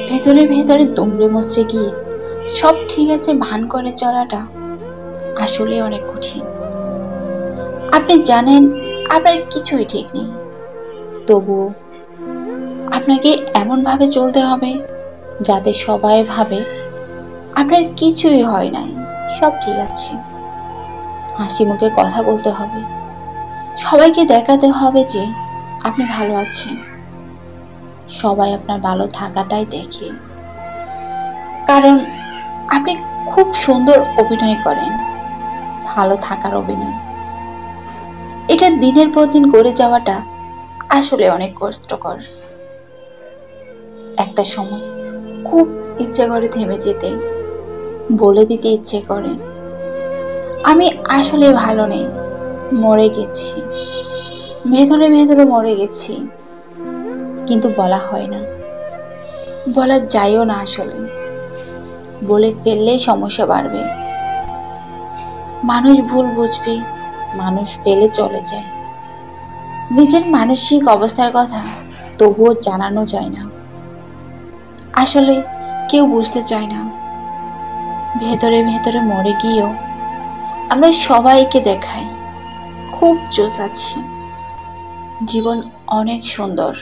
ভেতরে ভেতরে দুমড়ে মুচড়ে গিয়ে সব ঠিক আছে ভান করে চলাটা আসলে অনেক কঠিন। আপনি জানেন আপনার কিছুই ঠিক নেই, তবুও আপনাকে এমন ভাবে চলতে হবে যাতে সবাই ভাবে আপনার কিছুই হয় নাই, সব ঠিক আছে। হাসি মুখে কথা বলতে হবে, সবাইকে দেখাতে হবে যে আপনি ভালো আছেন। সবাই আপনার ভালো থাকাটাই দেখে, কারণ আপনি খুব সুন্দর অভিনয় করেন, ভালো থাকার অভিনয়। এটা দিনের পর দিন করে যাওয়াটা আসলে অনেক কষ্টকর। একটা সময় খুব ইচ্ছে করে থেমে যেতে, বলে দিতে ইচ্ছে করে আমি আসলে ভালো নেই, মরে গেছি, ভেতরে ভেতরে মরে গেছি, কিন্তু বলা হয় না, বলা যায়ও না। আসলে বলে ফেললেই সমস্যা বাড়বে, মানুষ ভুল বুঝবে, মানুষ ফেলে চলে যায়। নিজের মানসিক অবস্থার কথা তবুও জানানো যায় না, আসলে কেউ বুঝতে চায় না। ভেতরে ভেতরে মরে গিয়েও আমরা সবাইকে দেখাই খুব জোশ আছি, জীবন অনেক সুন্দর।